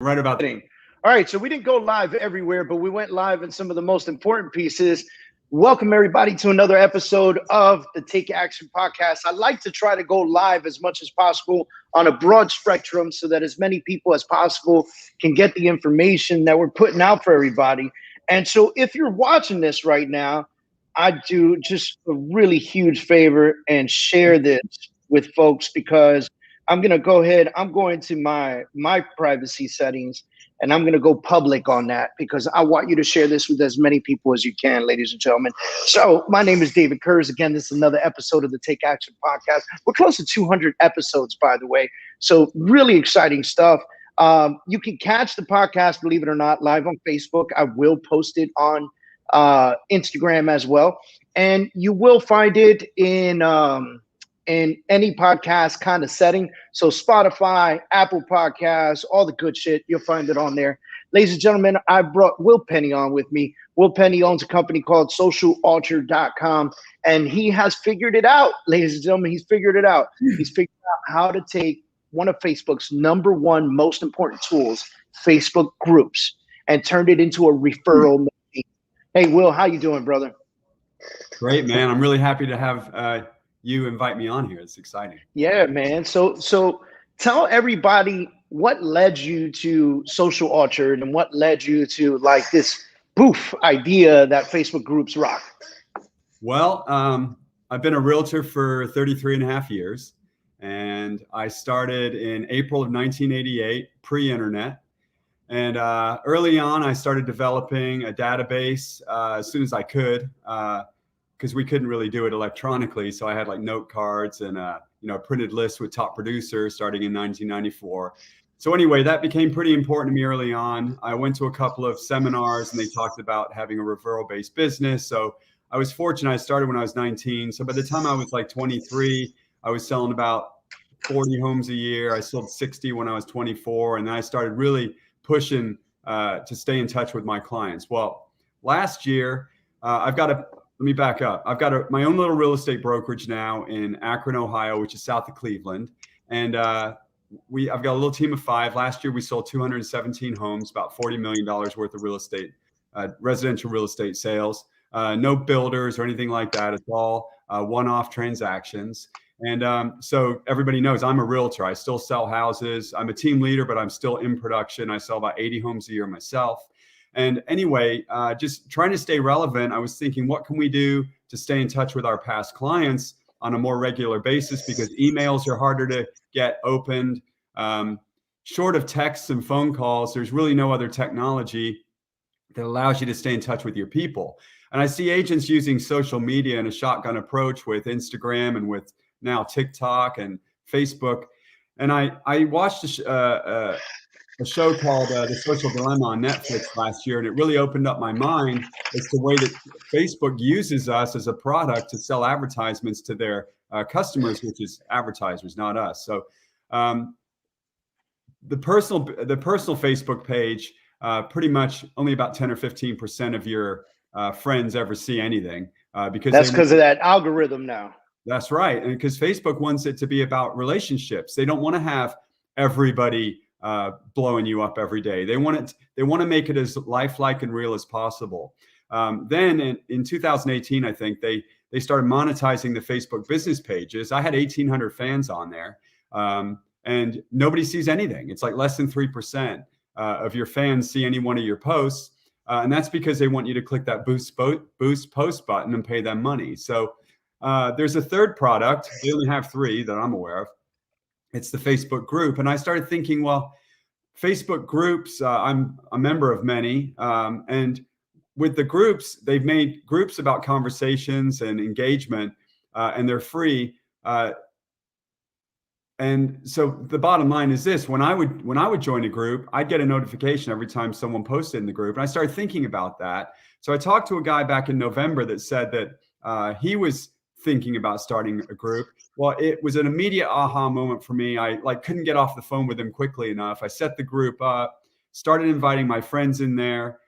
Right about. All right, so we didn't go live everywhere, but we went live in some of the most important pieces. Welcome everybody to another episode of the Take Action Podcast. I like to try to go live as much as possible on a broad spectrum so that as many people as possible can get the information that we're putting out for everybody. And so if you're watching this right now, I do just a really huge favor and share this with folks because I'm going to go ahead. I'm going to my privacy settings and I'm going to go public on that because I want you to share this with as many people as you can, ladies and gentlemen. So my name is David Kurz. Again, this is another episode of the Take Action Podcast. We're close to 200 episodes, by the way. So really exciting stuff. You can catch the podcast, believe it or not, live on Facebook. I will post it on Instagram as well. And you will find it in any podcast kind of setting. So Spotify, Apple Podcasts, all the good shit, you'll find it on there. Ladies and gentlemen, I brought Will Penny on with me. Will Penny owns a company called socialalter.com, and he has figured it out, ladies and gentlemen. He's figured it out. He's figured out how to take one of Facebook's number one most important tools, Facebook groups, and turned it into a referral machine. Hey, Will, how you doing, brother? Great, man. I'm really happy to have you invite me on here. It's exciting. Yeah, man. So tell everybody what led you to Social Alter and what led you to like this poof idea that Facebook groups rock. Well, I've been a realtor for 33 and a half years, and I started in April of 1988, pre-internet. And early on, I started developing a database as soon as I could. Because we couldn't really do it electronically. So I had like note cards and a printed list with top producers starting in 1994. So anyway, that became pretty important to me early on. I went to a couple of seminars and they talked about having a referral-based business. So I was fortunate. I started when I was 19. So by the time I was like 23, I was selling about 40 homes a year. I sold 60 when I was 24. And then I started really pushing to stay in touch with my clients. Well, last year, let me back up. I've got my own little real estate brokerage now in Akron, Ohio, which is south of Cleveland. And I've got a little team of 5. Last year, we sold 217 homes, about $40 million worth of real estate, residential real estate sales. No builders or anything like that. It's all one-off transactions. And so everybody knows I'm a realtor. I still sell houses. I'm a team leader, but I'm still in production. I sell about 80 homes a year myself. And anyway, just trying to stay relevant, I was thinking, what can we do to stay in touch with our past clients on a more regular basis? Because emails are harder to get opened. Short of texts and phone calls, there's really no other technology that allows you to stay in touch with your people. And I see agents using social media in a shotgun approach with Instagram and with now TikTok and Facebook. And I watched a show called The Social Dilemma on Netflix last year, and it really opened up my mind as to the way that Facebook uses us as a product to sell advertisements to their customers, which is advertisers, not us. So the personal Facebook page, pretty much only about 10 or 15% of your friends ever see anything. Because that's because of that algorithm now. That's right. And because Facebook wants it to be about relationships. They don't want to have everybody blowing you up every day. They want to make it as lifelike and real as possible. Then in 2018, I think they started monetizing the Facebook business pages. I had 1,800 fans on there, and nobody sees anything. It's like less than 3% of your fans see any one of your posts, and that's because they want you to click that boost post button and pay them money. So there's a third product. They only have 3 that I'm aware of. It's the Facebook group. And I started thinking, well, Facebook groups, I'm a member of many. And with the groups, they've made groups about conversations and engagement, and they're free. And so the bottom line is this: when I would join a group, I'd get a notification every time someone posted in the group. And I started thinking about that. So I talked to a guy back in November that said that he was thinking about starting a group. Well, it was an immediate aha moment for me. I couldn't get off the phone with him quickly enough. I set the group up, started inviting my friends in there.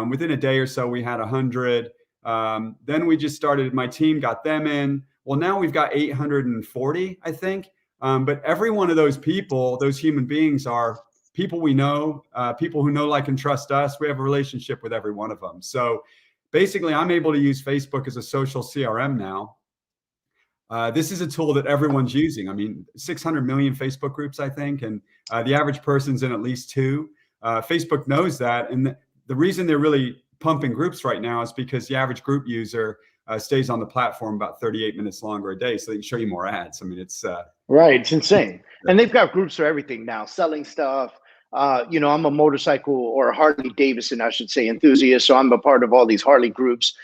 Within a day or so, we had 100. Then we just started, my team got them in. Well, now we've got 840, I think. But every one of those people, those human beings, are people we know, people who know, like, and trust us. We have a relationship with every one of them. So basically, I'm able to use Facebook as a social CRM now. This is a tool that everyone's using. I mean, 600 million Facebook groups, I think, and the average person's in at least 2. Facebook knows that. And the reason they're really pumping groups right now is because the average group user stays on the platform about 38 minutes longer a day, so they can show you more ads. I mean, it's right. It's insane. And they've got groups for everything now, selling stuff. I'm a motorcycle, or a Harley Davidson, I should say, enthusiast. So I'm a part of all these Harley groups.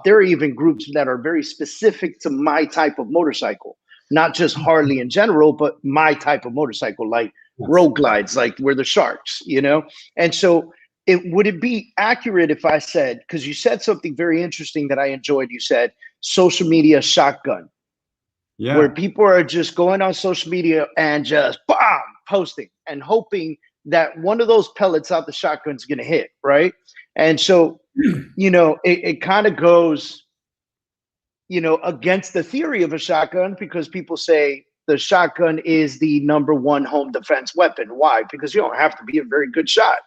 There are even groups that are very specific to my type of motorcycle, not just Harley in general, but my type of motorcycle, like road glides, like we're the sharks, And so would it be accurate if I said, because you said something very interesting that I enjoyed, you said social media shotgun, where people are just going on social media and just posting and hoping that one of those pellets out the shotgun is going to hit, right? And so, it kind of goes, against the theory of a shotgun, because people say the shotgun is the number one home defense weapon. Why? Because you don't have to be a very good shot,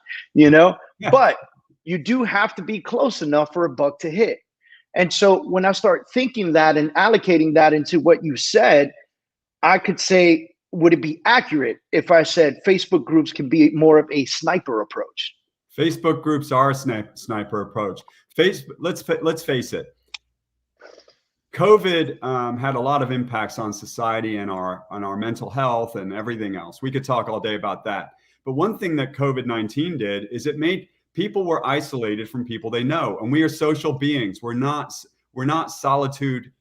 but you do have to be close enough for a buck to hit. And so when I start thinking that and allocating that into what you said, I could say, would it be accurate if I said Facebook groups can be more of a sniper approach? Facebook groups are a sniper approach. Let's face it. COVID had a lot of impacts on society and our mental health and everything else. We could talk all day about that. But one thing that COVID-19 did is it made people were isolated from people they know, and we are social beings. We're not solitude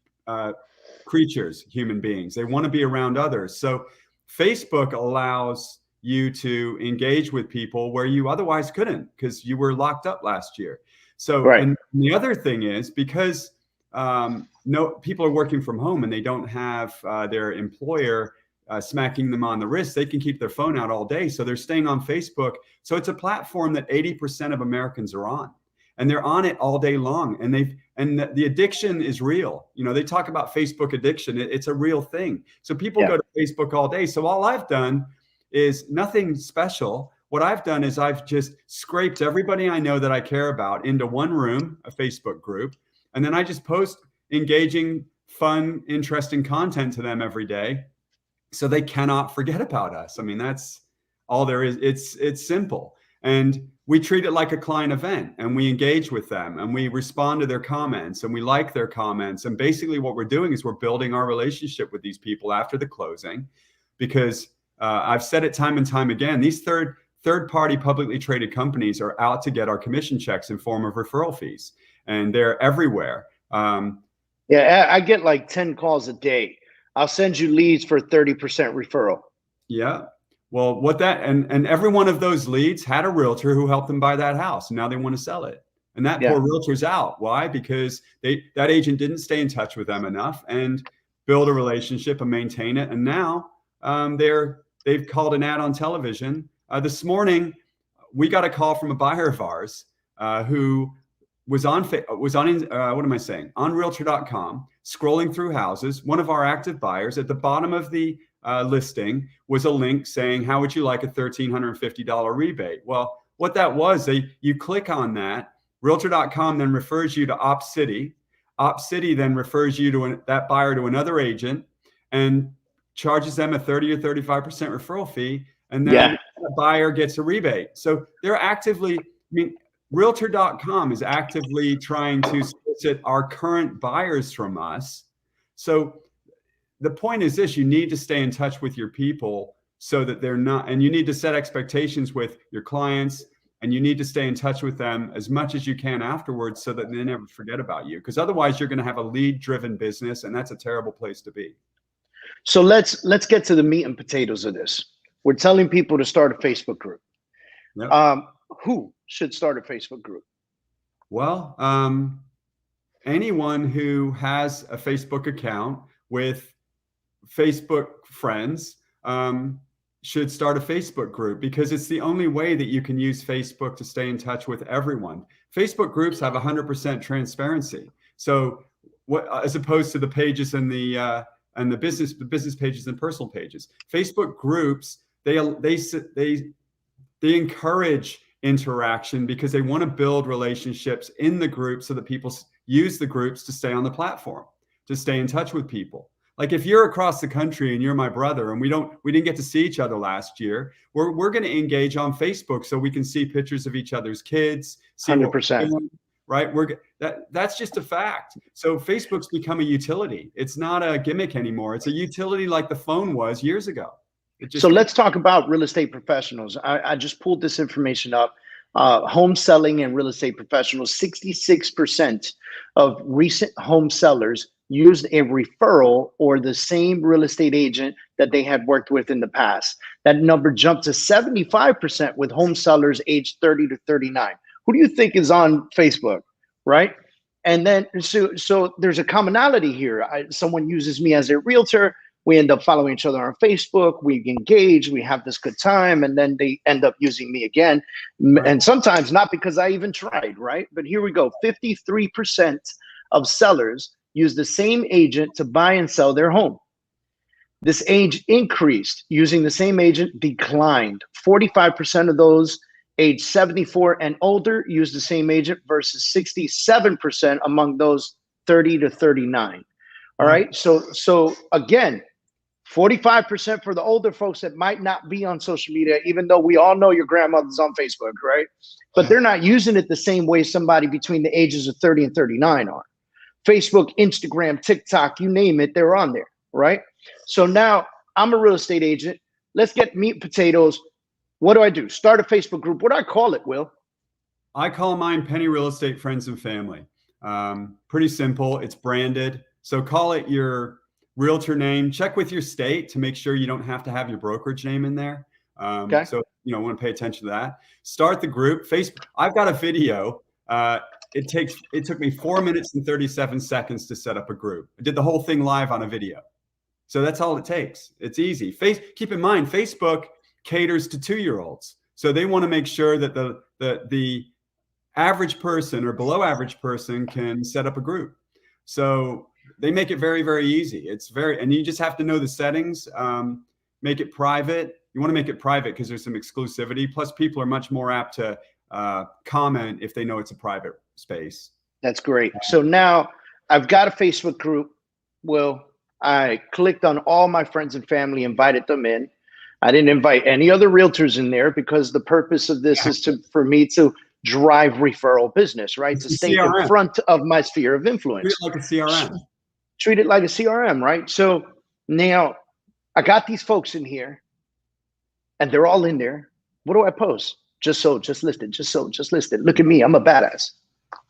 creatures, human beings. They want to be around others. So Facebook allows you to engage with people where you otherwise couldn't, because you were locked up last year. So, right. And the other thing is, because people are working from home and they don't have their employer smacking them on the wrist, they can keep their phone out all day. So they're staying on Facebook. So it's a platform that 80% of Americans are on, and they're on it all day long. And the addiction is real. They talk about Facebook addiction. It's a real thing. So people go to Facebook all day. So all I've done is nothing special. What I've done is I've just scraped everybody I know that I care about into one room, a Facebook group. And then I just post engaging, fun, interesting content to them every day, so they cannot forget about us. I mean, that's all there is. It's simple. And we treat it like a client event, and we engage with them, and we respond to their comments, and we like their comments. And basically what we're doing is we're building our relationship with these people after the closing, because I've said it time and time again, these third-party publicly traded companies are out to get our commission checks in form of referral fees, and they're everywhere. I get like 10 calls a day. I'll send you leads for 30% referral. Yeah. Well, and every one of those leads had a realtor who helped them buy that house. And now they want to sell it. And that poor realtor's out. Why? Because that agent didn't stay in touch with them enough and build a relationship and maintain it. And now they've called an ad on television. This morning, we got a call from a buyer of ours who was on Realtor.com, scrolling through houses. One of our active buyers, at the bottom of the listing was a link saying, how would you like a $1,350 rebate? Well, what that was, you click on that. Realtor.com then refers you to OpCity. OpCity then refers you that buyer to another agent and charges them a 30 or 35% referral fee. And then the buyer gets a rebate. So they're actively, Realtor.com is actively trying to solicit our current buyers from us. So the point is this: you need to stay in touch with your people so that they're not, and you need to set expectations with your clients, and you need to stay in touch with them as much as you can afterwards so that they never forget about you. Because otherwise you're going to have a lead-driven business, and that's a terrible place to be. So let's get to the meat and potatoes of this. We're telling people to start a Facebook group. Yep. Who should start a Facebook group? Well, anyone who has a Facebook account with Facebook friends should start a Facebook group, because it's the only way that you can use Facebook to stay in touch with everyone. Facebook groups have 100% transparency. So as opposed to the pages and the business pages and personal pages, Facebook groups, they They encourage interaction because they want to build relationships in the group so that people use the groups to stay on the platform, to stay in touch with people. Like if you're across the country and you're my brother and we didn't get to see each other last year, we're going to engage on Facebook so we can see pictures of each other's kids, see 100%. right? That's just a fact. So Facebook's become a utility. It's not a gimmick anymore. It's a utility like the phone was years ago. So let's talk about real estate professionals. I just pulled this information up. Home selling and real estate professionals, 66% of recent home sellers used a referral or the same real estate agent that they had worked with in the past. That number jumped to 75% with home sellers aged 30 to 39. Who do you think is on Facebook, right? And then, so there's a commonality here. Someone uses me as a realtor. We end up following each other on Facebook. We engage. We have this good time, and then they end up using me again. Right. And sometimes not because I even tried, right? But here we go. 53% of sellers use the same agent to buy and sell their home. This age increased. Using the same agent declined. 45% of those age 74 and older use the same agent versus 67% among those 30 to 39. All right. So again, 45% for the older folks that might not be on social media, even though we all know your grandmother's on Facebook, right? But they're not using it the same way somebody between the ages of 30 and 39 are. Facebook, Instagram, TikTok, you name it, they're on there, right? So now I'm a real estate agent. Let's get meat and potatoes. What do I do? Start a Facebook group. What do I call it, Will? I call mine Penny Real Estate Friends and Family. Pretty simple. It's branded. So call it your realtor name. Check with your state to make sure you don't have to have your brokerage name in there. Okay. So, want to pay attention to that. Start the group. Facebook. I've got a video. It took me 4 minutes and 37 seconds to set up a group. I did the whole thing live on a video. So that's all it takes. It's easy. Keep in mind, Facebook caters to 2-year-olds. So they want to make sure that the average person or below average person can set up a group. So they make it very, very easy. And you just have to know the settings, make it private. You want to make it private because there's some exclusivity. Plus people are much more apt to comment if they know it's a private space. That's great. So now I've got a Facebook group. Well, I clicked on all my friends and family, invited them in. I didn't invite any other realtors in there because the purpose of this is for me to drive referral business, right? It's to stay CRM. In front of my sphere of influence. Treat it like a CRM. Treat it like a CRM, right? So now I got these folks in here and they're all in there. What do I post? Just sold, just listed, just sold, just listed. Look at me, I'm a badass.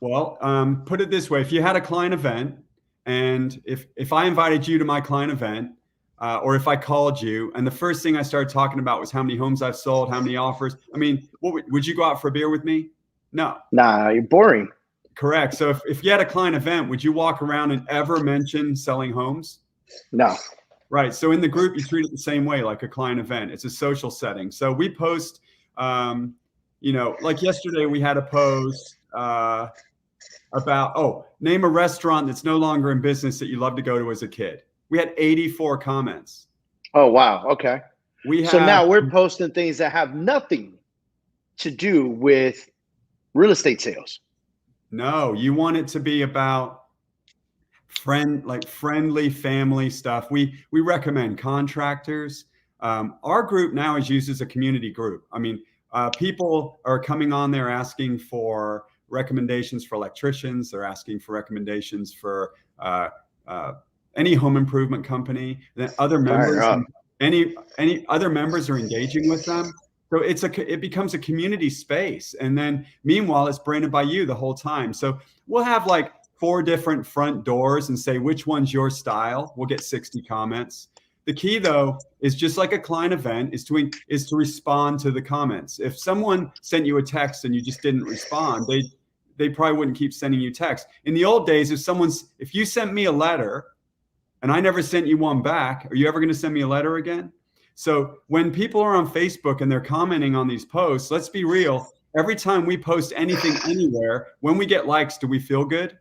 Well, put it this way. If you had a client event and if I invited you to my client event, or if I called you and the first thing I started talking about was how many homes I've sold, how many offers. I mean, would you go out for a beer with me? No. Nah, you're boring. Correct. So if you had a client event, would you walk around and ever mention selling homes? No. Right. So in the group, you treat it the same way, like a client event. It's a social setting. So we post, like yesterday we had a post about, name a restaurant that's no longer in business that you loved to go to as a kid. We had 84 comments. Oh, wow. Okay. So now we're posting things that have nothing to do with real estate sales. No, you want it to be about friendly family stuff. We recommend contractors. Our group now is used as a community group. I mean, people are coming on there asking for recommendations for electricians. They're asking for recommendations for any home improvement company. That other members, any other members are engaging with them. So it becomes a community space. And then meanwhile, it's branded by you the whole time. So we'll have like 4 different front doors and say, which one's your style? We'll get 60 comments. The key though, is just like a client event is to respond to the comments. If someone sent you a text and you just didn't respond, they probably wouldn't keep sending you texts. In the old days, if you sent me a letter and I never sent you one back, are you ever going to send me a letter again? So when people are on Facebook and they're commenting on these posts, let's be real. Every time we post anything anywhere, when we get likes, do we feel good?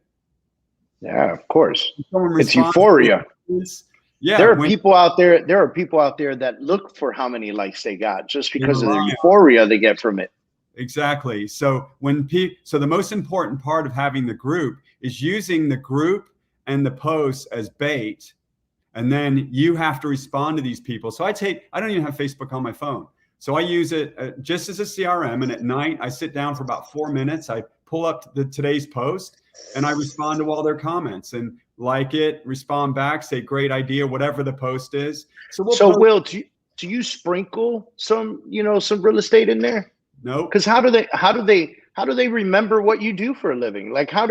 Yeah, of course. It's euphoria. Yeah. There are people out there. There are people out there that look for how many likes they got just because of the euphoria they get from it. Exactly. So so the most important part of having the group is using the group and the posts as bait, and then you have to respond to these people. So I don't even have Facebook on my phone. So I use it just as a CRM. And at night I sit down for about 4 minutes. I pull up today's post and I respond to all their comments and like it, respond back, say great idea, whatever the post is. So Will, do you sprinkle some real estate in there? No. Because how do they remember what you do for a living? Like how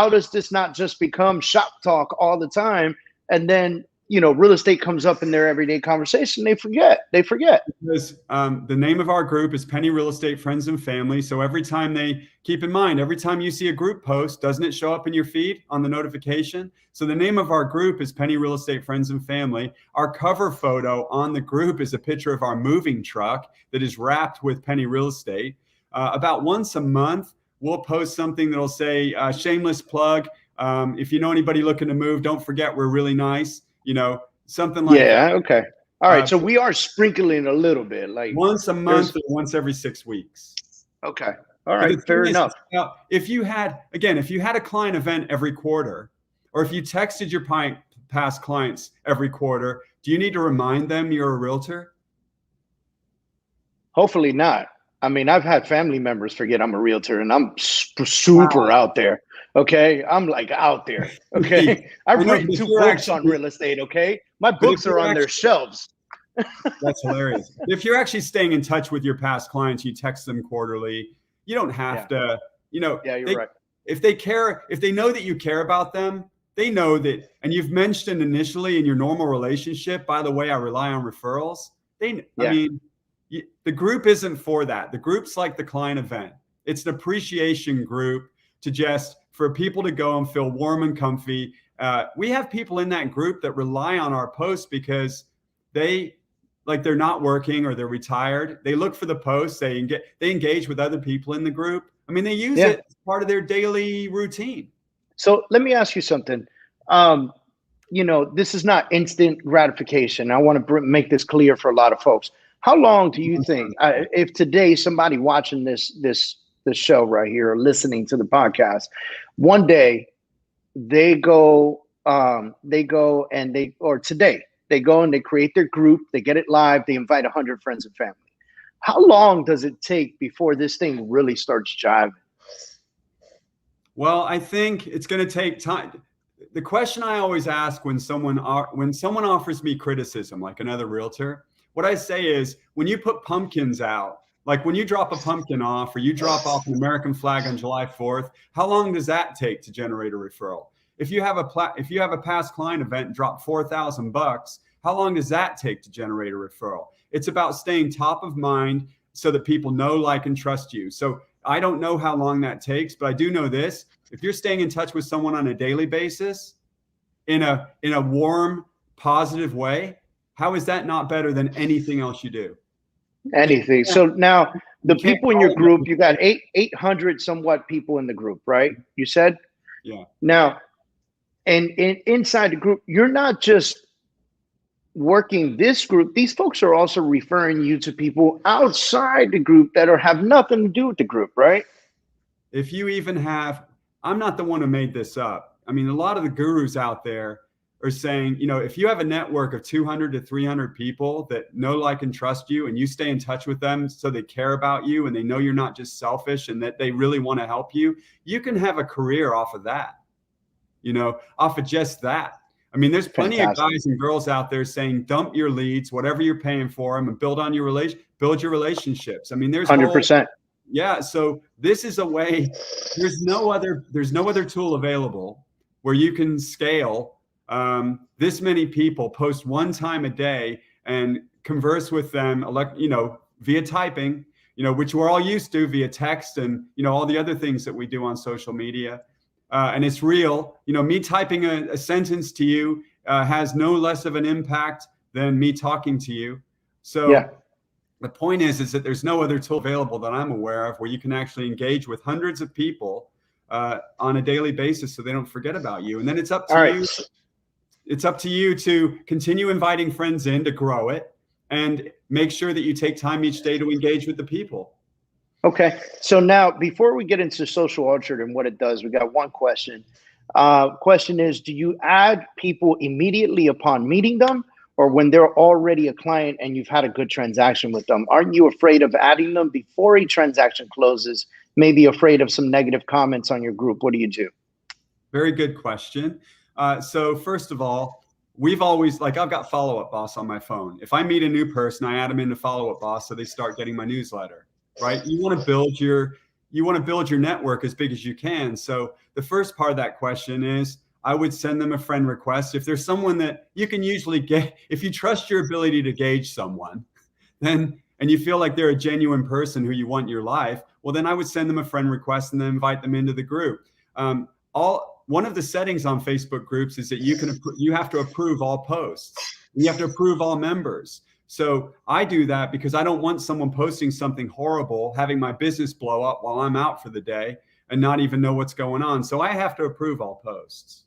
does this not just become shop talk all the time? And then, real estate comes up in their everyday conversation. They forget. Because the name of our group is Penny Real Estate Friends and Family. So every time keep in mind, every time you see a group post, doesn't it show up in your feed on the notification? So the name of our group is Penny Real Estate Friends and Family. Our cover photo on the group is a picture of our moving truck that is wrapped with Penny Real Estate. About once a month, we'll post something that'll say, shameless plug. If you know anybody looking to move, don't forget we're really nice. Something like that. Yeah. Okay. All right. So we are sprinkling a little bit, like once a month or once every 6 weeks. Okay. All right. Fair enough. If you had a client event every quarter, or if you texted your past clients every quarter, do you need to remind them you're a realtor? Hopefully not. I mean, I've had family members forget I'm a realtor, and I'm super out there. Okay. I'm like out there. Okay. I've written 2 books on real estate. Okay. My books are on their shelves. That's hilarious. If you're actually staying in touch with your past clients, you text them quarterly. You don't have to, Yeah, you're right. If they care, if they know that you care about them, they know that, and you've mentioned initially in your normal relationship, by the way, I rely on referrals. I mean, the group isn't for that. The group's like the client event. It's an appreciation group for people to go and feel warm and comfy. We have people in that group that rely on our posts because they're not working or they're retired. They look for the posts. They engage with other people in the group. I mean, they use it as part of their daily routine. So let me ask you something. This is not instant gratification. I want to make this clear for a lot of folks. How long do you think, if today somebody watching this show right here or listening to the podcast, one day they go and they go and they create their group, they get it live, they invite 100 friends and family. How long does it take before this thing really starts jiving? Well, I think it's going to take time. The question I always ask when someone offers me criticism, like another realtor, what I say is, when you put pumpkins out, like when you drop a pumpkin off or you drop off an American flag on July 4th, how long does that take to generate a referral? If you have a past client event and drop $4,000, how long does that take to generate a referral? It's about staying top of mind so that people know, like, and trust you. So I don't know how long that takes, but I do know this: if you're staying in touch with someone on a daily basis in a warm, positive way, how is that not better than anything else you do? Anything. So now the people in your group, you got 800 somewhat people in the group, right? You said? Yeah. Now, and inside the group, you're not just working this group. These folks are also referring you to people outside the group that have nothing to do with the group, right? If you even have, I'm not the one who made this up. I mean, a lot of the gurus out there are saying, if you have a network of 200 to 300 people that know, like, and trust you, and you stay in touch with them so they care about you and they know you're not just selfish and that they really want to help you, you can have a career off of that, off of just that. I mean, there's plenty of guys and girls out there saying, dump your leads, whatever you're paying for them, and build your relationships. I mean, there's 100%. Yeah. So this is a way. There's no other tool available where you can scale this many people, post one time a day, and converse with them, via typing, which we're all used to, via text, and all the other things that we do on social media. And it's real. Me typing a sentence to you has no less of an impact than me talking to you. So the point is that there's no other tool available that I'm aware of where you can actually engage with hundreds of people on a daily basis so they don't forget about you. And then it's up to you. it's up to you to continue inviting friends in to grow it and make sure that you take time each day to engage with the people. Okay. So now, before we get into Social Orchard and what it does, we got one question. Question is, do you add people immediately upon meeting them, or when they're already a client and you've had a good transaction with them? Aren't you afraid of adding them before a transaction closes? Maybe afraid of some negative comments on your group? What do you do? Very good question. So first of all, we've always, like, I've got Follow-Up Boss on my phone. If I meet a new person, I add them into Follow-Up Boss so they start getting my newsletter, right? You want to build your network as big as you can. So the first part of that question is, I would send them a friend request. If there's someone that you can usually get, if you trust your ability to gauge someone, then, and you feel like they're a genuine person who you want in your life, well, then I would send them a friend request and then invite them into the group. One of the settings on Facebook groups is that you have to approve all posts. You have to approve all members. So I do that because I don't want someone posting something horrible, having my business blow up while I'm out for the day and not even know what's going on. So I have to approve all posts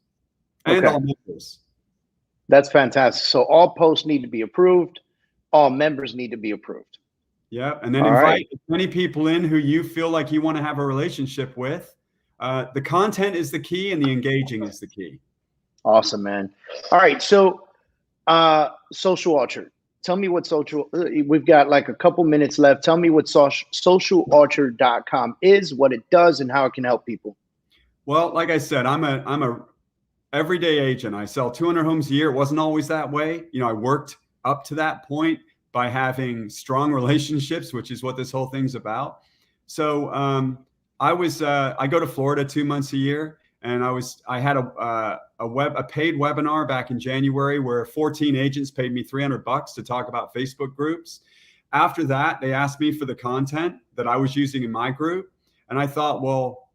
and all members. That's fantastic. So all posts need to be approved. All members need to be approved. Yeah. And then invite as many people in who you feel like you want to have a relationship with. The content is the key and the engaging is the key. Awesome, man. All right. So Social Orchard. Tell me what we've got like a couple minutes left. Tell me what socialorchard.com is, what it does, and how it can help people. Well, like I said, I'm a everyday agent. I sell 200 homes a year. It wasn't always that way. You know, I worked up to that point by having strong relationships, which is what this whole thing's about. So I go to Florida 2 months a year, and I had a paid webinar back in January where 14 agents paid me $300 to talk about Facebook groups. After that, they asked me for the content that I was using in my group, and I thought, well,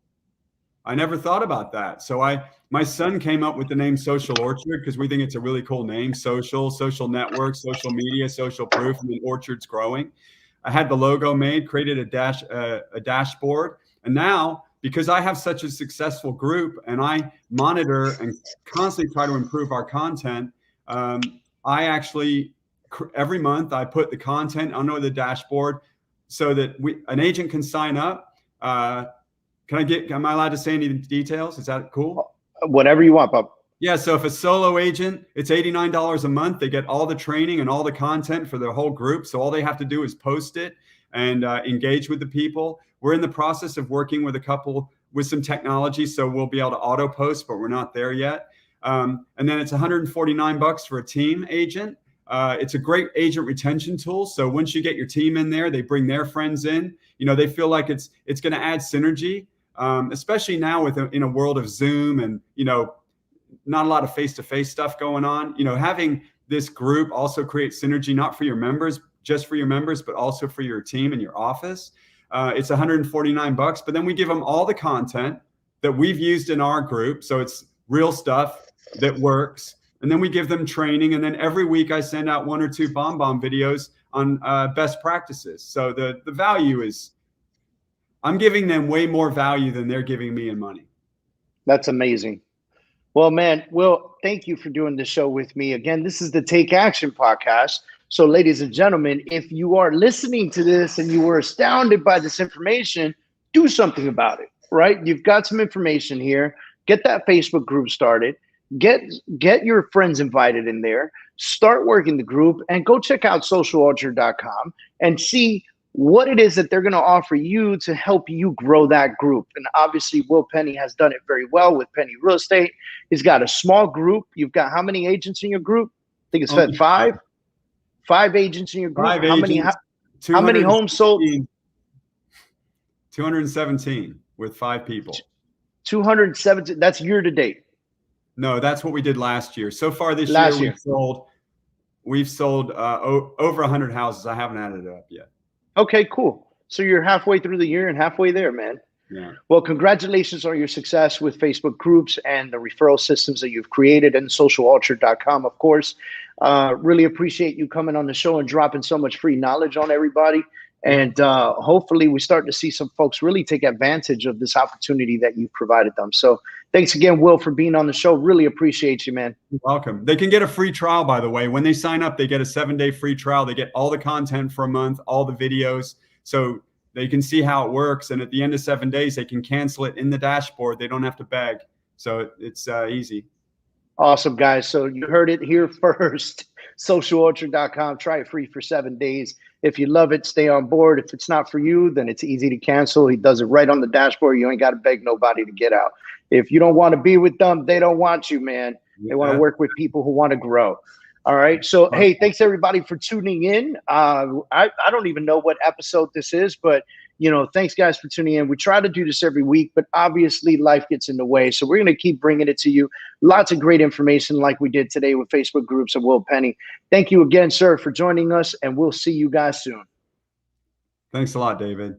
I never thought about that. So my son came up with the name Social Orchard because we think it's a really cool name: social network, social media, social proof, and the orchard's growing. I had the logo made, created a dashboard, and now, because I have such a successful group and I monitor and constantly try to improve our content, I actually, every month I put the content under the dashboard so that an agent can sign up. Am I allowed to say any details? Is that cool? Whatever you want, Bob. Yeah, so if a solo agent, it's $89 a month. They get all the training and all the content for their whole group. So all they have to do is post it and engage with the people. We're in the process of working with a couple with some technology, so we'll be able to auto post, but we're not there yet. And then it's $149 for a team agent. It's a great agent retention tool. So once you get your team in there, they bring their friends in. You know, they feel like it's going to add synergy, especially now in a world of Zoom and, you know, not a lot of face-to-face stuff going on. You know, having this group also creates synergy, not for your members, just for your members, but also for your team and your office. It's $149, but then we give them all the content that we've used in our group. So it's real stuff that works. And then we give them training. And then every week I send out 1 or 2 bomb videos on best practices. So the value is, I'm giving them way more value than they're giving me in money. That's amazing. Well, man, Will, thank you for doing the show with me. Again, this is the Take Action podcast. So ladies and gentlemen, if you are listening to this and you were astounded by this information, do something about it, right? You've got some information here. Get that Facebook group started. Get your friends invited in there. Start working the group and go check out socialorchard.com and see what it is that they're going to offer you to help you grow that group. And obviously, Will Penny has done it very well with Penny Real Estate. He's got a small group. You've got how many agents in your group? I think it's 5. 5 agents in your group. How many homes sold? 217 with 5 people. 217. That's year to date. No, that's what we did last year. So far this year, we've sold over 100 houses. I haven't added it up yet. Okay, cool. So you're halfway through the year and halfway there, man. Yeah. Well, congratulations on your success with Facebook groups and the referral systems that you've created, and socialorchard.com, of course. Really appreciate you coming on the show and dropping so much free knowledge on everybody. And hopefully we start to see some folks really take advantage of this opportunity that you've provided them. So thanks again, Will, for being on the show. Really appreciate you, man. You're welcome. They can get a free trial, by the way. When they sign up, they get a 7-day free trial. They get all the content for a month, all the videos. So they can see how it works. And at the end of 7 days, they can cancel it in the dashboard. They don't have to beg. So it's easy. Awesome, guys. So you heard it here first. Socialorchard.com. Try it free for 7 days. If you love it, stay on board. If it's not for you, then it's easy to cancel. He does it right on the dashboard. You ain't got to beg nobody to get out. If you don't want to be with them, they don't want you, man. They want to work with people who want to grow. All right. So, hey, thanks everybody for tuning in. I don't even know what episode this is, but thanks guys for tuning in. We try to do this every week, but obviously life gets in the way. So we're going to keep bringing it to you. Lots of great information like we did today with Facebook groups of Will Penny. Thank you again, sir, for joining us, and we'll see you guys soon. Thanks a lot, David.